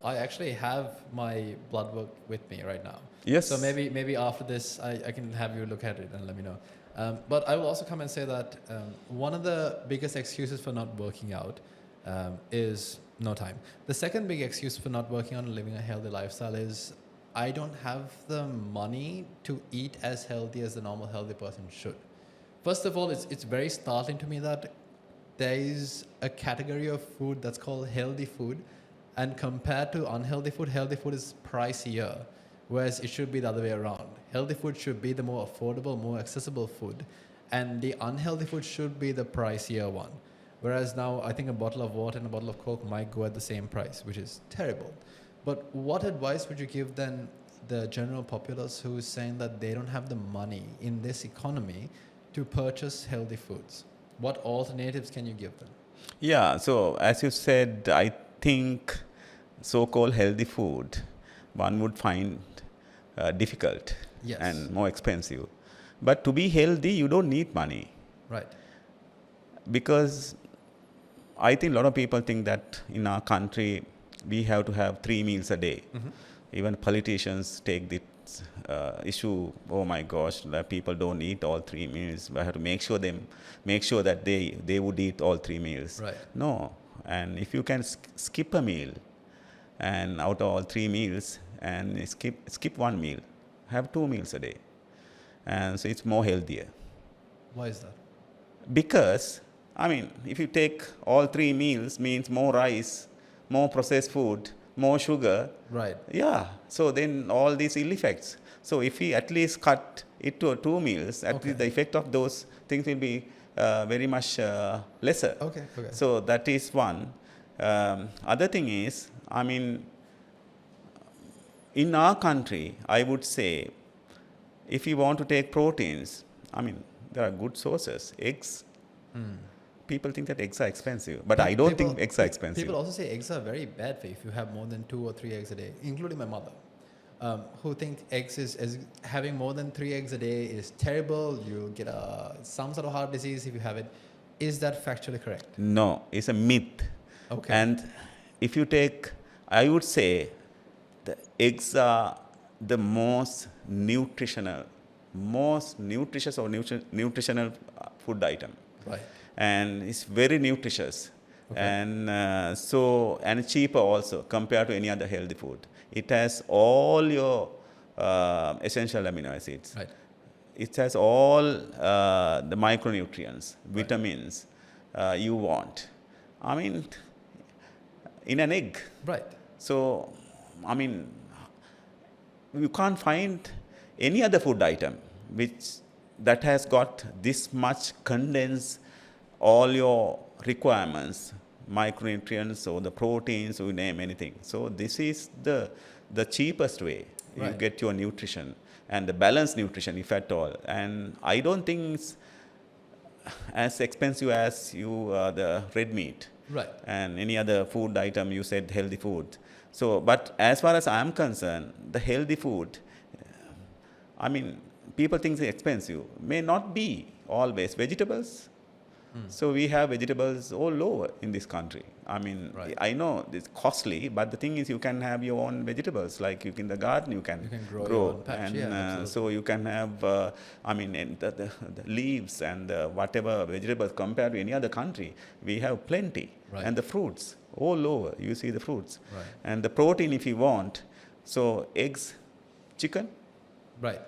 I actually have my blood work with me right now. Yes. So maybe after this, I can have you look at it and let me know. But I will also come and say that one of the biggest excuses for not working out is no time. The second big excuse for not working on and living a healthy lifestyle is I don't have the money to eat as healthy as the normal healthy person should. First of all, it's very startling to me that there is a category of food that's called healthy food, and compared to unhealthy food, healthy food is pricier, whereas it should be the other way around. Healthy food should be the more affordable, more accessible food, and the unhealthy food should be the pricier one. Whereas now, I think a bottle of water and a bottle of Coke might go at the same price, which is terrible. But what advice would you give then the general populace who is saying that they don't have the money in this economy to purchase healthy foods? What alternatives can you give them? Yeah, so as you said, I think so-called healthy food one would find difficult Yes. and more expensive. But to be healthy, you don't need money. Right. Because I think a lot of people think that in our country, we have to have 3 meals a day. Mm-hmm. Even politicians take this issue, oh my gosh, that people don't eat all 3 meals. I have to make sure that they would eat all 3 meals. Right. No. And if you can skip a meal and out of all 3 meals and skip 1 meal, have 2 meals a day. And so it's more healthier. Why is that? Because, I mean, if you take all 3 meals, means more rice, more processed food, more sugar. Right. Yeah. So then all these ill effects. So if we at least cut it to 2 meals, at least the effect of those things will be very much lesser. Okay. So that is one. Other thing is, I mean, in our country, I would say, if you want to take proteins, I mean, there are good sources. Eggs. People think that eggs are expensive, but I don't think eggs are expensive. People also say eggs are very bad for you if you have more than 2 or 3 eggs a day, including my mother, who think eggs is having more than 3 eggs a day is terrible. You'll get some sort of heart disease if you have it. Is that factually correct? No, it's a myth. Okay. And if you take, I would say, the eggs are the most nutritional or nutritional food item. Right. And it's very nutritious. Okay. And and cheaper also compared to any other healthy food. It has all your essential amino acids. Right. It has all the micronutrients, vitamins you want. I mean, in an egg. Right. So, I mean, you can't find any other food item that has got this much condensed all your requirements, micronutrients or the proteins, you name anything. So this is the cheapest way you get your nutrition and the balanced nutrition, if at all. And I don't think it's as expensive as the red meat. Right. And any other food item, you said healthy food. So, but as far as I'm concerned, the healthy food, I mean, people think it's expensive. May not be always. Vegetables. So we have vegetables all over in this country. I mean, I know it's costly, but the thing is you can have your own vegetables, like in the garden you can grow. Your own patch. And so you can have, the leaves and whatever vegetables compared to any other country, we have plenty. Right. And the fruits, all over, you see the fruits. Right. And the protein if you want, so eggs, chicken. Right.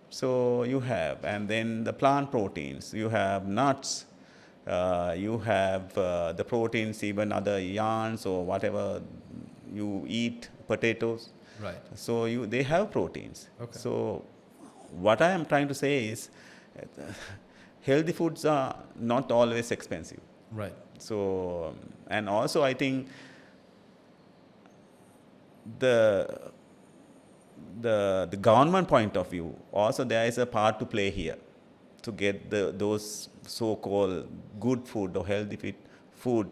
So you have, and then the plant proteins, you have nuts, you have the proteins, even other yarns or whatever you eat, potatoes. Right. So they have proteins. Okay. So what I am trying to say is healthy foods are not always expensive. Right. So, and also I think the government point of view, also there is a part to play here to get those so-called good food or healthy food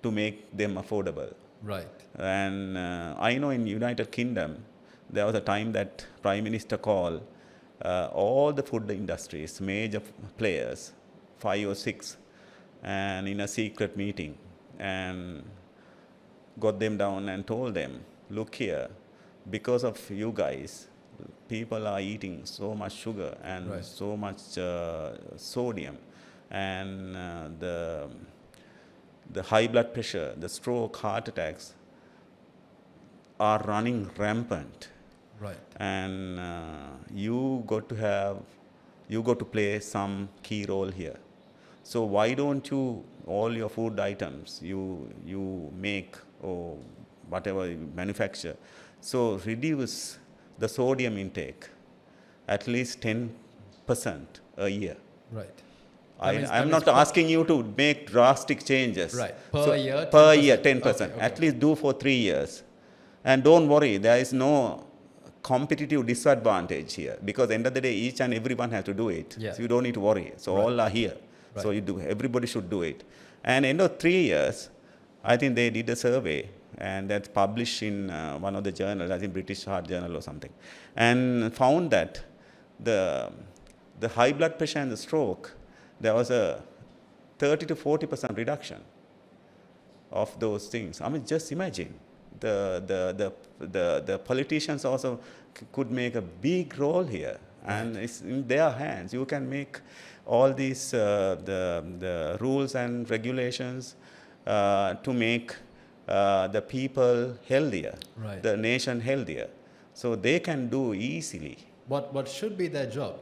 to make them affordable. Right. And I know in United Kingdom, there was a time that Prime Minister called all the food industries, major players, 5 or 6, and in a secret meeting, and got them down and told them look here, because of you guys, people are eating so much sugar and Right. so much sodium, and the high blood pressure, the stroke, heart attacks are running rampant. Right. And you got to play some key role here. So why don't you, all your food items you make or whatever you manufacture, so reduce the sodium intake at least 10% a year. Right. I'm not asking you to make drastic changes. Right. Per year, Per 10%. year, 10%. Okay. At least do for 3 years. And don't worry, there is no competitive disadvantage here, because end of the day, each and everyone has to do it. Yeah. So you don't need to worry. So all are here. So Right. everybody should do it. And end of 3 years, I think they did a survey, and that's published in one of the journals, I think British Heart Journal or something, and found that the high blood pressure and the stroke, there was a 30 to 40% reduction of those things. I mean, just imagine. The politicians also could make a big role here, and it's in their hands. You can make all these the rules and regulations to make the people healthier, Right. the nation healthier, so they can do easily. What should be their job,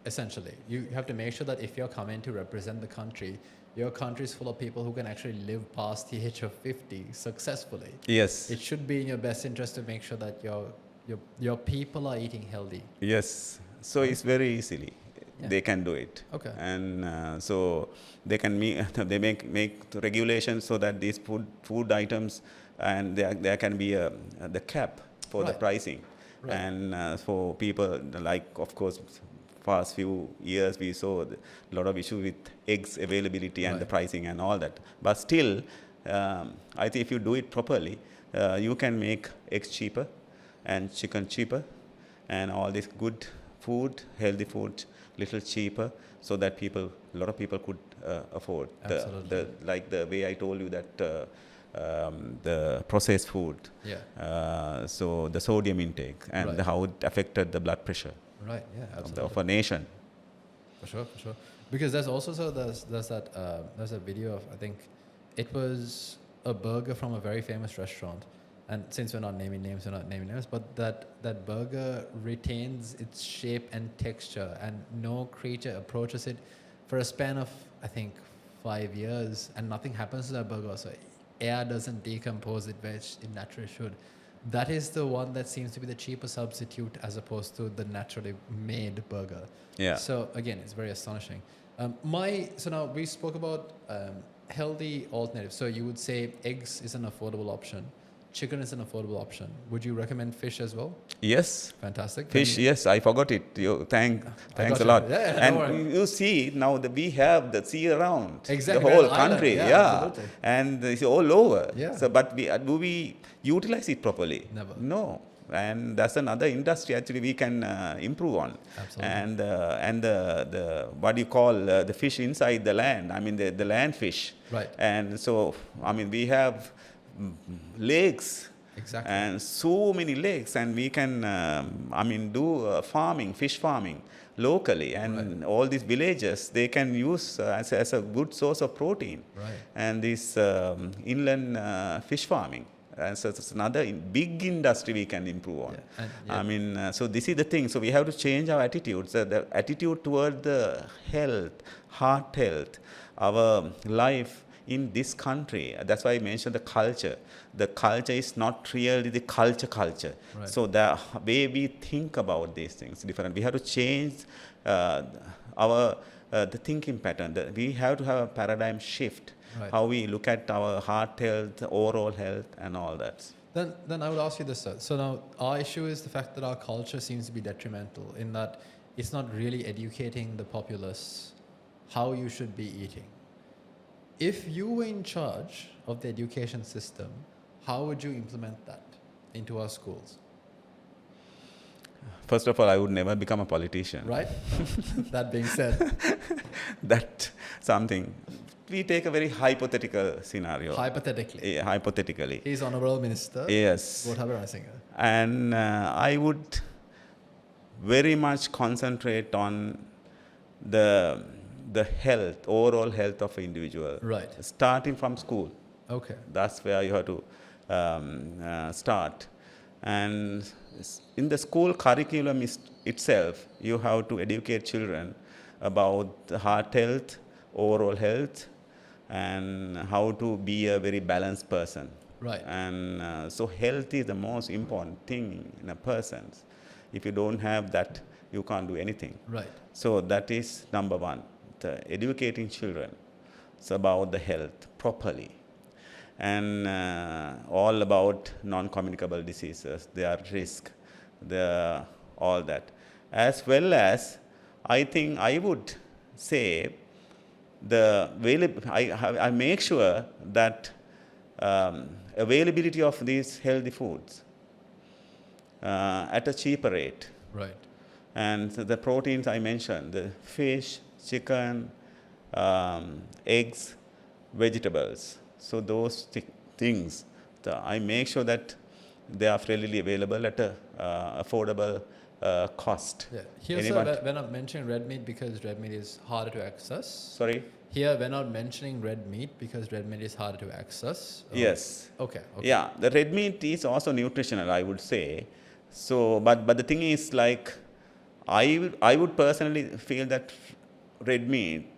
essentially? You have to make sure that if you're coming to represent the country, your country is full of people who can actually live past the age of 50 successfully. Yes. It should be in your best interest to make sure that your people are eating healthy. Yes. So it's very easily. Yeah. They can do it. Okay. And so they can make the regulations so that these food items, and there can be the cap for the Right. pricing. Right. And for people, like, of course, past few years we saw a lot of issue with eggs availability and the Right. pricing and all that. But still, I think if you do it properly, you can make eggs cheaper and chicken cheaper and all this good food, healthy food, little cheaper, so that a lot of people could afford. Absolutely. Like the way I told you that the processed food, so the sodium intake and Right. how it affected the blood pressure Right. Yeah. Absolutely. of a nation. For sure, for sure. Because there's also there's a video of, I think it was a burger from a very famous restaurant, and since we're not naming names, but that burger retains its shape and texture, and no creature approaches it for a span of, I think, 5 years, and nothing happens to that burger. So air doesn't decompose it, which it naturally should. That is the one that seems to be the cheaper substitute as opposed to the naturally made burger. Yeah. So again, it's very astonishing. So now we spoke about healthy alternatives. So you would say eggs is an affordable option. Chicken is an affordable option. Would you recommend fish as well? Yes. Fantastic. Fish, yes, I forgot it. Thanks got a you. lot. Yeah, and don't worry. you see now that we have the sea around Exactly, the whole we're an island. country, Yeah, yeah, absolutely. and it's all over. Yeah. So, but do we utilize it properly? Never. No, and that's another industry actually we can improve on. Absolutely. And the what do you call the fish inside the land? I mean the land fish. Right. And so I mean we have lakes. Exactly. And so many lakes, and we can, do fish farming locally, and all these villages, they can use as a good source of protein. Right. And this inland fish farming, so it's another big industry we can improve on. Yeah. And, yeah. So this is the thing. So we have to change our attitudes. The attitude toward the health, heart health, our life in this country. That's why I mentioned the culture. The culture is not really the culture. Right. So the way we think about these things is different. We have to change our the thinking pattern. We have to have a paradigm shift. Right. How we look at our heart health, overall health, and all that. Then I would ask you this, sir. So now our issue is the fact that our culture seems to be detrimental in that it's not really educating the populace how you should be eating. If you were in charge of the education system, how would you implement that into our schools? First of all, I would never become a politician. Right? That being said. That something. we take a very hypothetical scenario. Hypothetically. Hypothetically. He's Honorable Minister. Yes. Gotabhaya Ranasinghe. And I would very much concentrate on the health, overall health of an individual. Right. Starting from school. Okay. That's where you have to start. And in the school curriculum itself, you have to educate children about the heart health, overall health, and how to be a very balanced person. Right. And so health is the most important thing in a person. If you don't have that, you can't do anything. Right. So that is number one, the educating children about the health properly. And all about non-communicable diseases, their risk, all that. As well as, I think I would say, I make sure that availability of these healthy foods at a cheaper rate. Right. And the proteins I mentioned, the fish, chicken, eggs, vegetables. So those things, I make sure that they are freely available at a affordable cost. Yeah. Here, sir, we're not mentioning red meat because red meat is harder to access. Sorry? Here, we're not mentioning red meat because red meat is harder to access. Yes. Okay. Yeah, the red meat is also nutritional, I would say. So, but the thing is, like, I would personally feel that red meat,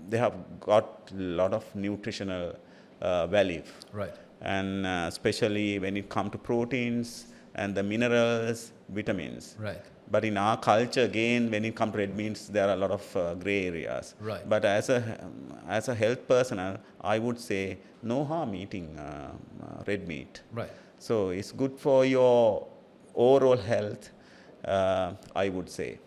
they have got a lot of nutritional value. Right. And especially when it comes to proteins and the minerals, vitamins. Right. But in our culture, again, when it comes to red meats, there are a lot of gray areas. Right. But as a health personnel, I would say no harm eating red meat. Right. So it's good for your overall health, I would say.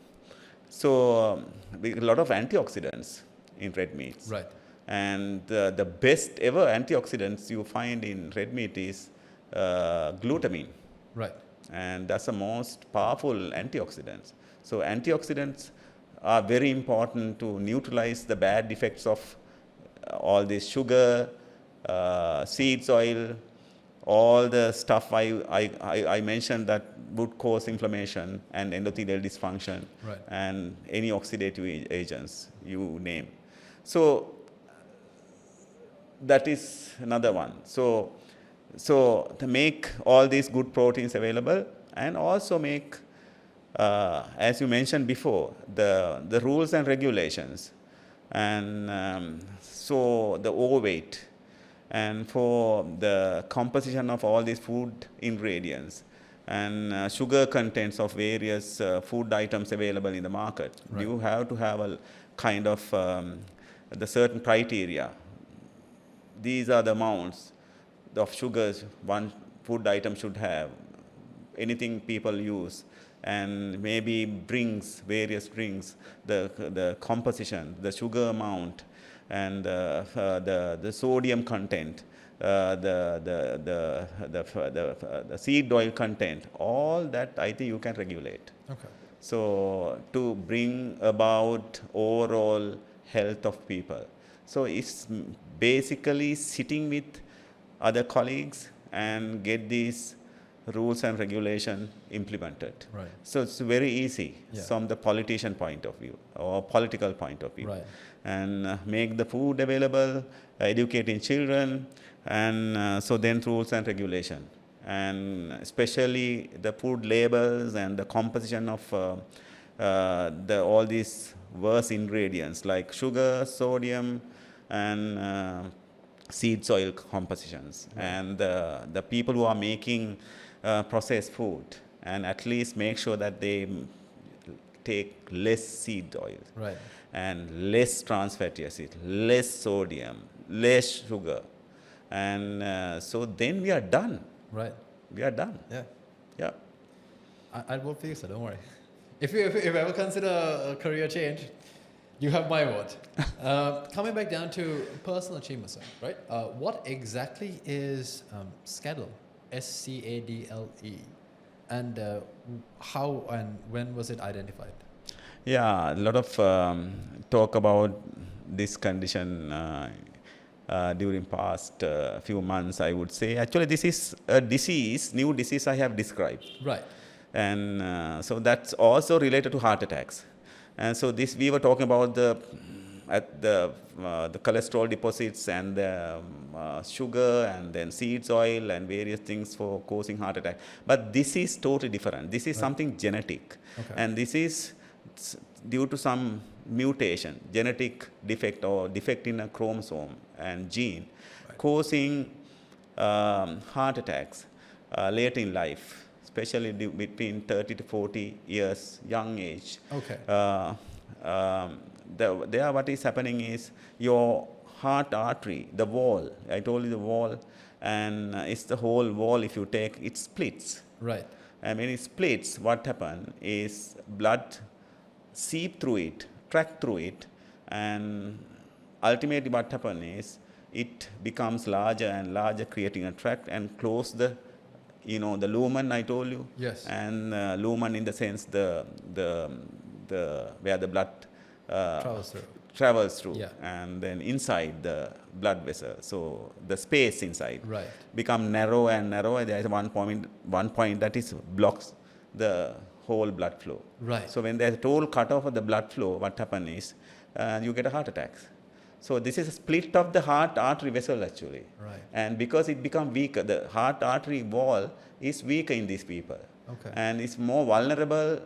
So a lot of antioxidants in red meats. Right. And the best ever antioxidants you find in red meat is glutamine. Right. And that's the most powerful antioxidants. So antioxidants are very important to neutralize the bad effects of all this sugar, seeds oil, all the stuff I mentioned that would cause inflammation and endothelial dysfunction. Right. And any oxidative agents you name. So that is another one. So to make all these good proteins available, and also make, as you mentioned before, the rules and regulations, and so the overweight, and for the composition of all these food ingredients, and sugar contents of various food items available in the market. Right. You have to have a kind of the certain criteria. These are the amounts of sugars one food item should have, anything people use, and maybe various drinks, the composition, the sugar amount, and the sodium content, the seed oil content, all that I think you can regulate. Okay. So to bring about overall health of people. So it's basically sitting with other colleagues and get these rules and regulation implemented. Right. So it's very easy Yeah. from the politician point of view or political point of view. Right. And make the food available, educating children, and so then rules and regulation. And especially the food labels and the composition of all these worse ingredients like sugar, sodium, and seed oil compositions. Right. And the people who are making processed food, and at least make sure that they take less seed oil. Right. And less trans fatty acid, less sodium, less sugar. And so then we are done. Right. We are done. Yeah. Yeah. I'll vote for you, sir. Don't worry. If you ever consider a career change, you have my vote. Coming back down to personal achievements, sir, right? What exactly is SCADLE? SCADLE. And how and when was it identified? Yeah, a lot of talk about this condition during past few months, I would say. Actually, this is a disease, new disease I have described. Right. And so that's also related to heart attacks. And so this, we were talking about the cholesterol deposits and the sugar and then seeds oil and various things for causing heart attack. But this is totally different. This is something genetic. Okay. And this is due to some mutation, genetic defect or defect in a chromosome and gene, causing heart attacks later in life, especially between 30 to 40 years, young age. Okay. There what is happening is your heart artery, the wall, I told you the wall, and it's the whole wall, if you take, it splits. Right. And when it splits, what happens is blood seep through it, track through it, and ultimately what happens is it becomes larger and larger, creating a tract and close the, the lumen I told you. Yes. And lumen in the sense the where the blood travels through. yeah. And then inside the blood vessel, so the space inside right. become narrow and narrow. There is one point that is blocks the whole blood flow. Right. So when there's a total cut off of the blood flow, what happens is you get a heart attack. So this is a split of the heart artery vessel actually. Right. And because it becomes weaker, the heart artery wall is weaker in these people. Okay. And it's more vulnerable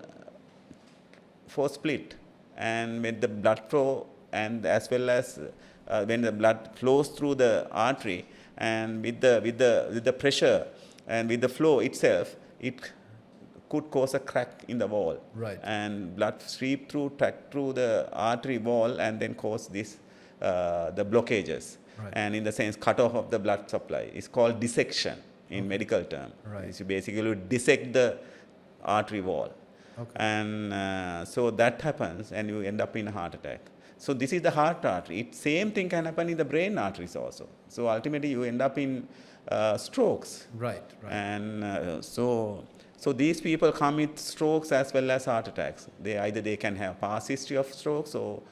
for split. And when the blood flow and as well as when the blood flows through the artery and with the pressure and with the flow itself, it could cause a crack in the wall. Right. And blood sweep through, track through the artery wall and then cause this, the blockages. Right. And in the sense, cut off of the blood supply. It's called dissection in medical term. Right. It's basically dissect the artery wall. Okay. And so that happens and you end up in a heart attack. So this is the heart artery. Same thing can happen in the brain arteries also. So ultimately you end up in strokes. Right. Right. And so these people come with strokes as well as heart attacks. They can have past history of strokes, so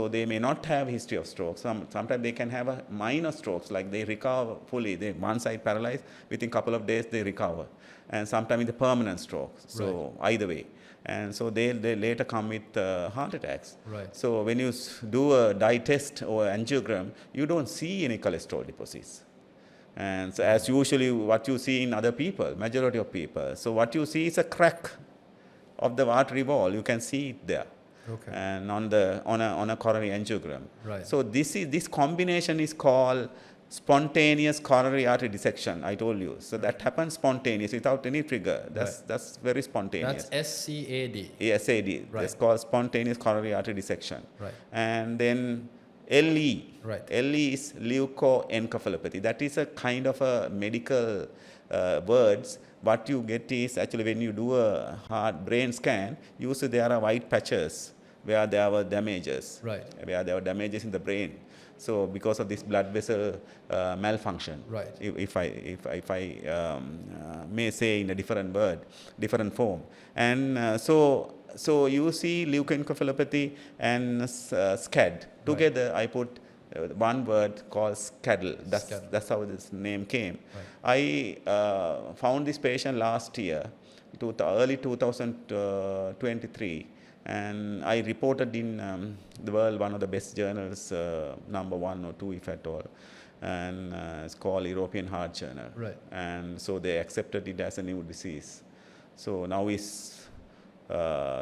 they may not have history of strokes. Sometimes they can have a minor strokes, like they recover fully. They one side paralyzed, within a couple of days they recover. And sometimes it's a permanent stroke. So either way. And so they later come with heart attacks. Right. So when you do a dye test or angiogram, you don't see any cholesterol deposits. And so as usually what you see in other people, majority of people. So what you see is a crack of the artery wall. You can see it there. Okay. And on a coronary angiogram. Right. So this combination is called spontaneous coronary artery dissection. I told you. So that happens spontaneous without any trigger. That's very spontaneous. That's SCAD. SAD. Right. That's called spontaneous coronary artery dissection. Right. And then LE. Right. LE is leukoencephalopathy. That is a kind of a medical words. What you get is actually when you do a heart brain scan, usually there are white patches where there were damages. Right. Where there were damages in the brain. So because of this blood vessel malfunction. Right. If I may say in a different word, different form. And so you see leukoencephalopathy and SCAD. Together I put one word called SCADLE. That's how this name came. Right. I found this patient last year, early 2023. And I reported in the world, one of the best journals, number 1 or 2 if at all. And it's called European Heart Journal. Right. And so they accepted it as a new disease. So now it's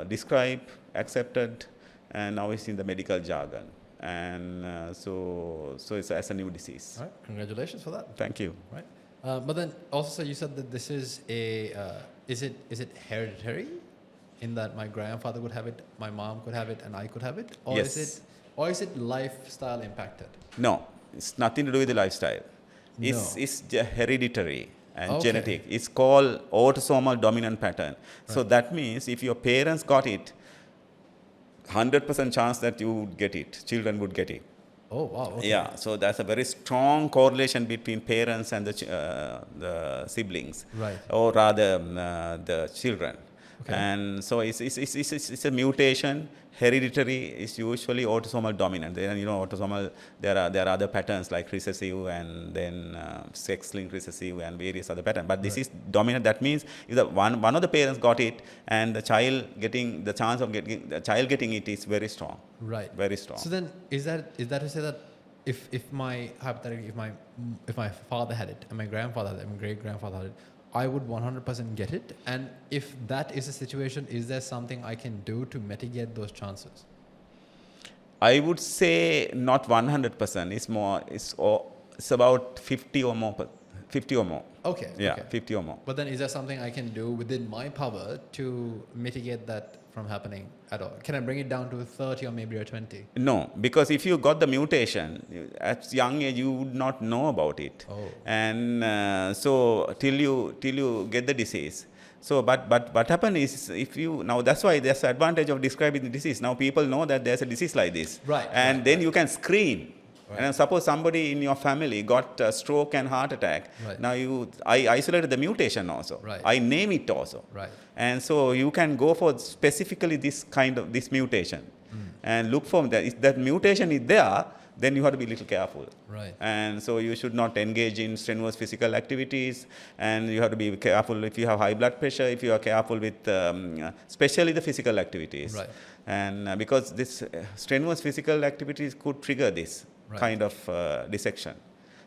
described, accepted, and now it's in the medical jargon. And so it's as a new disease. All right. Congratulations for that. Thank you. Right. But then also, so you said that this is is it hereditary? In that my grandfather would have it, my mom could have it, and I could have it? Or Yes. is it lifestyle impacted? No, it's nothing to do with the lifestyle. No. It's hereditary and Okay. genetic. It's called autosomal dominant pattern. So that means if your parents got it, 100% chance that you would get it, children would get it. Oh, wow. Okay. Yeah, so that's a very strong correlation between parents and the siblings, Right. or rather the children. Okay. And so it's a mutation. Hereditary is usually autosomal dominant. Then, autosomal, there are other patterns like recessive and then sex-linked recessive and various other patterns. But this is dominant. That means if the one of the parents got it and the chance of getting it is very strong. Right. Very strong. So then, is that to say that if my father had it and my grandfather had it and my great grandfather had it, I would 100% get it? And if that is the situation, is there something I can do to mitigate those chances? I would say not 100%. It's more. It's about 50 or more. 50 or more. Okay. Yeah, okay. 50 or more. But then, is there something I can do within my power to mitigate that from happening at all? Can I bring it down to 30 or maybe a 20? No, because if you got the mutation at young age, you would not know about it. Oh. And so till you get the disease. So, but what happens is now that's why there's an advantage of describing the disease. Now people know that there's a disease like this. Right. And then you can screen. Right. And suppose somebody in your family got a stroke and heart attack. Right. Now I isolated the mutation also. Right. I name it also. Right. And so you can go for specifically this mutation and look for that. If that mutation is there, then you have to be a little careful. Right. And so you should not engage in strenuous physical activities, and you have to be careful if you have high blood pressure, if you are careful with especially the physical activities. Right. And because this strenuous physical activities could trigger this kind of dissection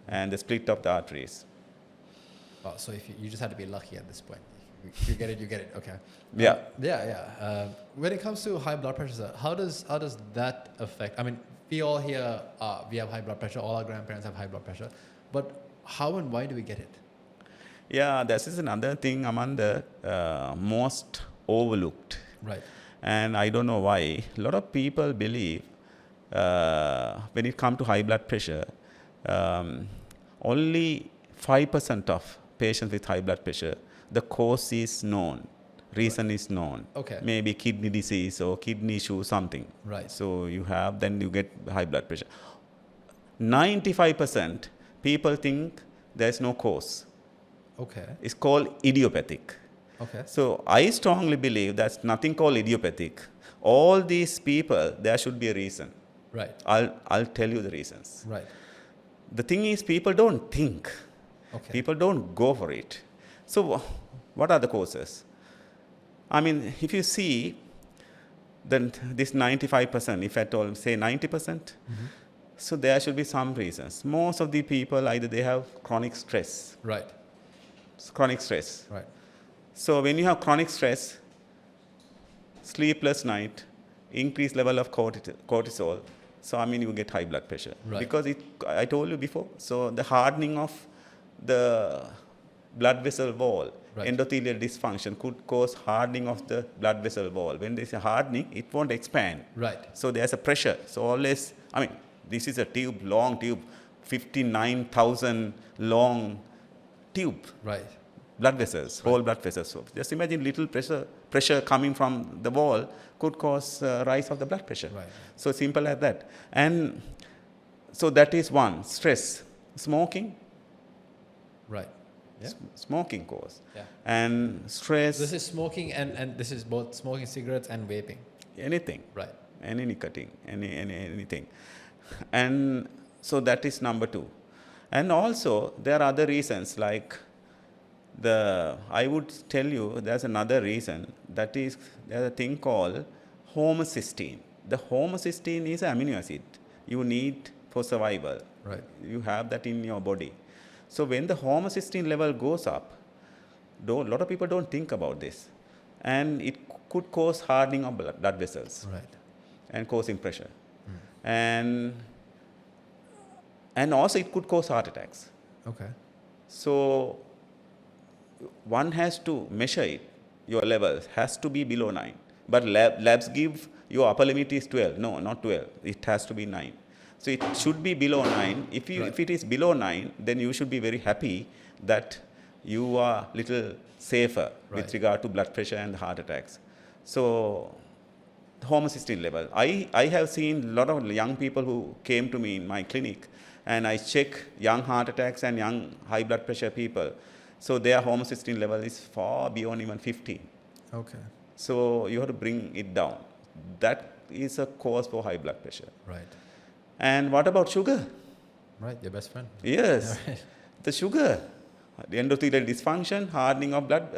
and the split of the arteries. Oh, so if you just have to be lucky at this point. If you get it, you get it. Okay. Yeah. When it comes to high blood pressure, sir, how does that affect? I mean, we all here we have high blood pressure. All our grandparents have high blood pressure, but how and why do we get it? Yeah, this is another thing among the most overlooked. Right. And I don't know why. A lot of people believe when it comes to high blood pressure, only 5% of patients with high blood pressure, the cause is known, reason is known. Okay. Maybe kidney disease or kidney issue, something. Right. So then you get high blood pressure. 95% people think there's no cause. Okay. It's called idiopathic. Okay. So I strongly believe that's nothing called idiopathic. All these people, there should be a reason. Right. I'll tell you the reasons. Right. The thing is, people don't think. Okay. People don't go for it. So what are the causes? I mean, if you see, then this 95%, if at all, say 90%, so there should be some reasons. Most of the people, either they have chronic stress. Right. Chronic stress. Right. So when you have chronic stress, sleepless night, increased level of cortisol, so I mean you get high blood pressure. Right. Because I told you before, so the hardening of the blood vessel wall, endothelial dysfunction could cause hardening of the blood vessel wall. When there's a hardening, it won't expand. Right. So there's a pressure. So always, I mean, this is a tube, long tube, 59,000 long tube. Right. Blood vessels, whole blood vessels. So just imagine little pressure coming from the wall could cause rise of the blood pressure. Right. So simple as that. And so that is one. Stress. Smoking. Right. Yeah. Smoking cause. Yeah. And stress. This is smoking and this is both smoking cigarettes and vaping. Anything. Right. Any nicotine. Anything. And so that is number two. And also there are other reasons like I would tell you there's another reason, that is there's a thing called homocysteine. The homocysteine is an amino acid you need for survival. Right. You have that in your body. So when the homocysteine level goes up, a lot of people don't think about this, and it could cause hardening of blood vessels. Right. And causing pressure. And also it could cause heart attacks. Okay. So one has to measure it. Your level has to be below 9. But labs give your upper limit is 12. No, not 12. It has to be 9. So it should be below 9. If it is below 9, then you should be very happy that you are little safer with regard to blood pressure and heart attacks. So homocysteine level. I have seen a lot of young people who came to me in my clinic, and I check young heart attacks and young high blood pressure people. So their homocysteine level is far beyond even 15. Okay. So you have to bring it down. That is a cause for high blood pressure. Right. And what about sugar? Right. Your best friend. Yes, Yeah, right. the sugar, the endothelial dysfunction, hardening of blood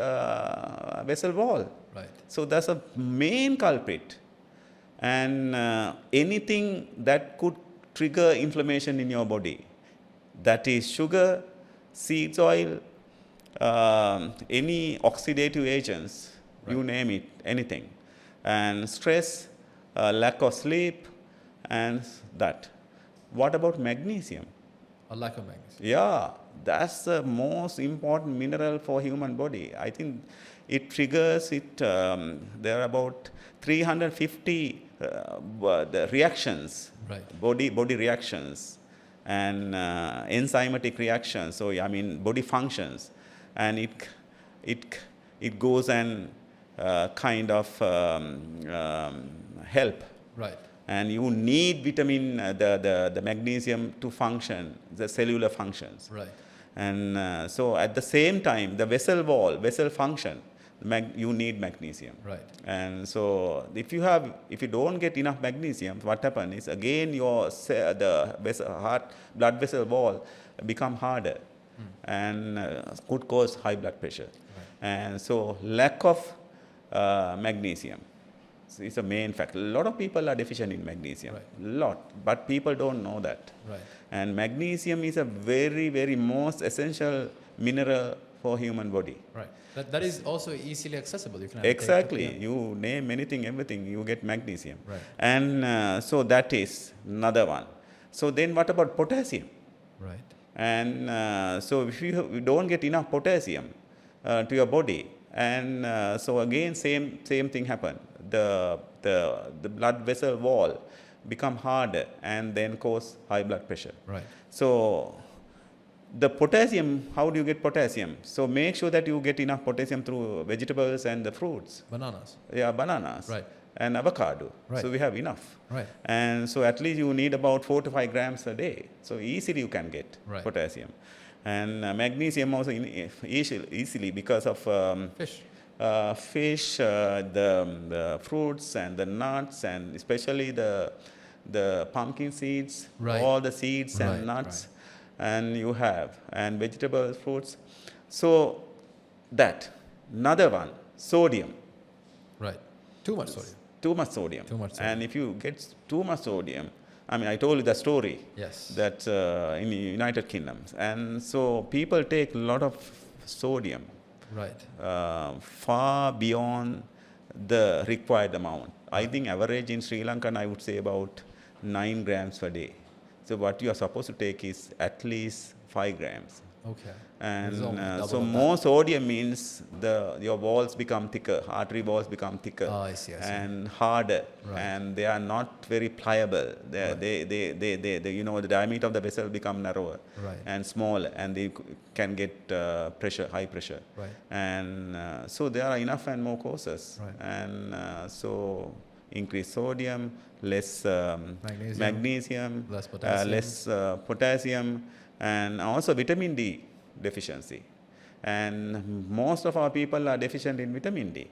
vessel wall. Right. So that's a main culprit. And anything that could trigger inflammation in your body, that is sugar, seeds oil, any oxidative agents, you Right. name it, anything. And stress, lack of sleep, and that. What about magnesium? A lack of magnesium. Yeah, that's the most important mineral for human body. I think it triggers it. There are about 350 the reactions, Right. body reactions, and enzymatic reactions. So I mean body functions, and it goes and kind of help. Right. And you need vitamin, the magnesium to function, the cellular functions. Right. And so at the same time, the vessel wall, vessel function, you need magnesium. Right. And so if you don't get enough magnesium, what happens is again the blood vessel wall become harder and could cause high blood pressure. Right. And so lack of magnesium is a main factor. A lot of people are deficient in magnesium, but people don't know that. Right. And magnesium is a very, very most essential mineral for human body. Right. That is also easily accessible. You can Exactly. You name anything, everything, you get magnesium. Right. And so that is another one. So then what about potassium? Right. And so if you don't get enough potassium to your body, and so again same thing happen. The blood vessel wall become harder and then cause high blood pressure. Right. So the potassium, how do you get potassium? So make sure that you get enough potassium through vegetables and the fruits. Bananas. Yeah, bananas. Right. And avocado. Right. So we have enough. Right. And so at least you need about 4 to 5 grams a day. So easily you can get Right. potassium. And magnesium also easily because of Fish. fish, the fruits and the nuts, and especially the pumpkin seeds, Right. all the seeds Right, and nuts, and you have, and vegetables, fruits. So that. Another one, sodium. Right. Too much sodium. Too much sodium. Too much sodium. And if you get too much sodium, I mean, I told you the story. Yes. That in the United Kingdom. And so people take a lot of sodium. Right. Far beyond the required amount. I think average in Sri Lanka, I would say about 9 grams per day. So what you are supposed to take is at least 5 grams. Okay. And This is almost double so of more sodium means your walls become thicker, artery walls become thicker Oh, I see. and harder, Right. and they are not very pliable. Right. The diameter of the vessel become narrower Right. and small, and they can get pressure, high pressure. Right. And so there are enough and more causes. Right. And so increased sodium, less magnesium, Less potassium. less potassium, and also vitamin D deficiency. And most of our people are deficient in vitamin D.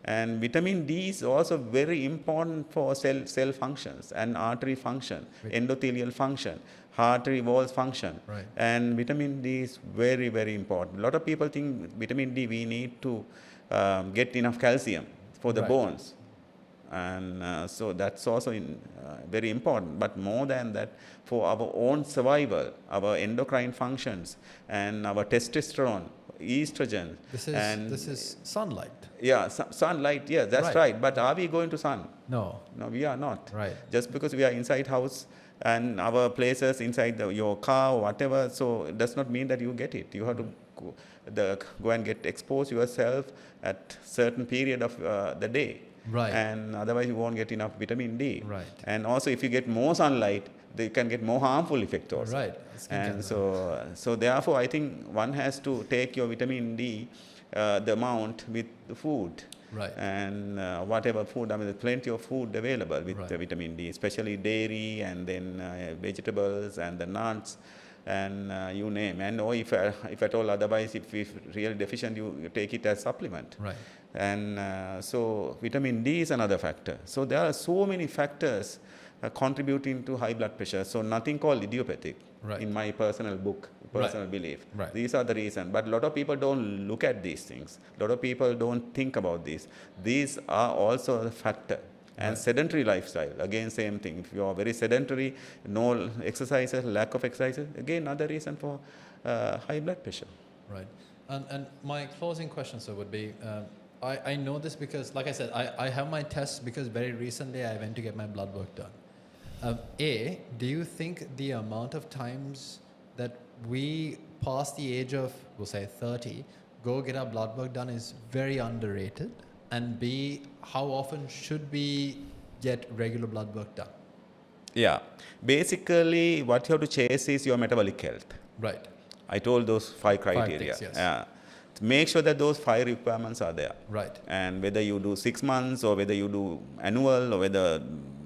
And vitamin D is also very important for cell functions and artery function, endothelial function, artery walls function. Right. And vitamin D is very, very important. A lot of people think vitamin D, we need to get enough calcium for the Right. bones. And so that's also very important. But more than that, for our own survival, our endocrine functions, and our testosterone, estrogen. This is sunlight. Yeah, sunlight, yeah, that's Right. right. But are we going to sun? No. No, we are not. Right. Just because we are inside house and our places inside your car or whatever, so it does not mean that you get it. You have to go and get exposed yourself at certain period of the day. Right. And otherwise you won't get enough vitamin D. Right. And also if you get more sunlight, they can get more harmful effect also. Right. Skin And cancer. so therefore I think one has to take your vitamin D, the amount with the food. Right. And whatever food, I mean, there's plenty of food available with Right. vitamin D, especially dairy, and then vegetables and the nuts. and you name. And or if at all otherwise, if really deficient, you take it as supplement. Right. And so vitamin D is another factor. So there are so many factors contributing to high blood pressure. So nothing called idiopathic Right. in my personal book, personal belief. Right. These are the reasons. But a lot of people don't look at these things. A lot of people don't think about this. These are also a factor. And Right. sedentary lifestyle, again, same thing. If you are very sedentary, no exercises, lack of exercises, again, another reason for high blood pressure. Right. And my closing question, sir, would be, I know this because, like I said, I have my tests because very recently I went to get my blood work done. Do you think the amount of times that we past the age of, we'll say 30, go get our blood work done is very underrated? And B, how often should we get regular blood work done? Yeah. Basically, what you have to chase is your metabolic health. Right. I told those 5 criteria. things, yes. Yeah. Make sure that those 5 requirements are there. Right. And whether you do 6 months or whether you do annual or whether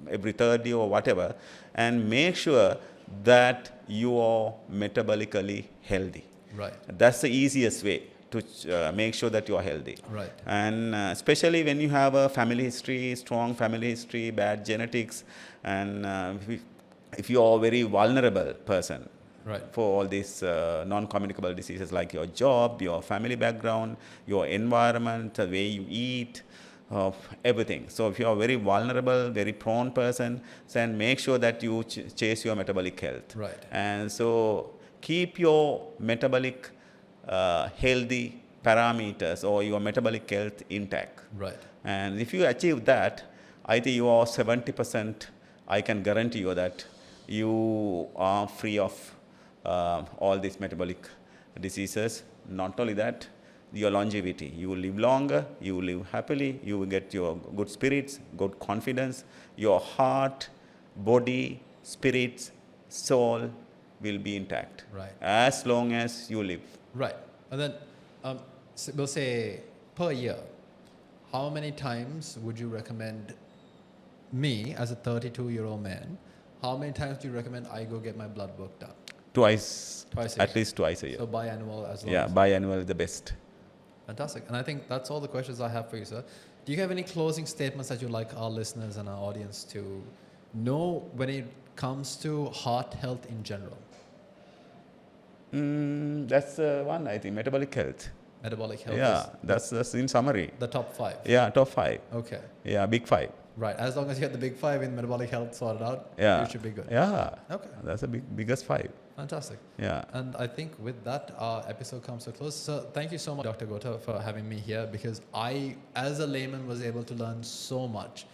every third year or whatever, and make sure that you are metabolically healthy. Right. That's the easiest way to make sure that you are healthy. Right. And especially when you have a family history, strong family history, bad genetics, and if you are a very vulnerable person, Right. for all these non-communicable diseases like your job, your family background, your environment, the way you eat, everything. So if you are a very vulnerable, very prone person, then make sure that you chase your metabolic health. Right. And so keep your metabolic healthy parameters or your metabolic health intact. Right. And if you achieve that, I think you are 70%, I can guarantee you that you are free of all these metabolic diseases. Not only that, your longevity. You will live longer, you will live happily, you will get your good spirits, good confidence. Your heart, body, spirits, soul will be intact. Right. As long as you live. Right. And then we'll say per year, how many times would you recommend me as a 32-year-old man, how many times do you recommend I go get my blood work done? Twice A at year. least twice a year. So biannual as well. Yeah, biannual is the best. Fantastic. And I think that's all the questions I have for you, sir. Do you have any closing statements that you'd like our listeners and our audience to know when it comes to heart health in general? That's one, I think, metabolic health. Metabolic health Yeah, is that's in summary. the top 5. Yeah, top 5. Okay. Yeah, big 5. Right. As long as you have the big 5 in metabolic health sorted out, Yeah. you should be good. Yeah. Okay. That's the biggest 5. Fantastic. Yeah. And I think with that, our episode comes to a close. So thank you so much, Dr. Gota, for having me here, because I, as a layman, was able to learn so much.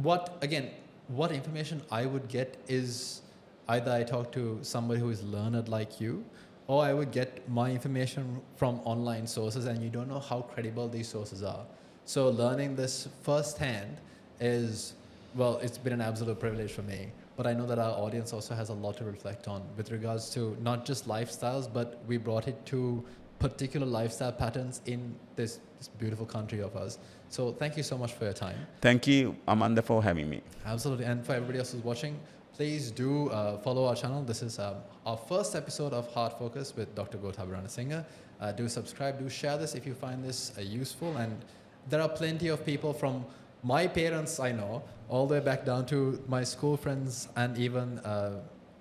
What information I would get is either I talk to somebody who is learned like you, or I would get my information from online sources, and you don't know how credible these sources are. So learning this firsthand is, well, it's been an absolute privilege for me. But I know that our audience also has a lot to reflect on with regards to not just lifestyles, but we brought it to particular lifestyle patterns in this beautiful country of ours. So thank you so much for your time. Thank you, Amanda, for having me. Absolutely. And for everybody else who's watching, please do follow our channel. This is our first episode of Heart Focus with Dr. Gotabhaya Ranasinghe. Do subscribe, do share this if you find this useful. And there are plenty of people from my parents, I know, all the way back down to my school friends, and even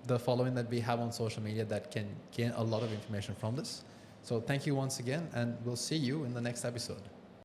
the following that we have on social media that can gain a lot of information from this. So thank you once again, and we'll see you in the next episode.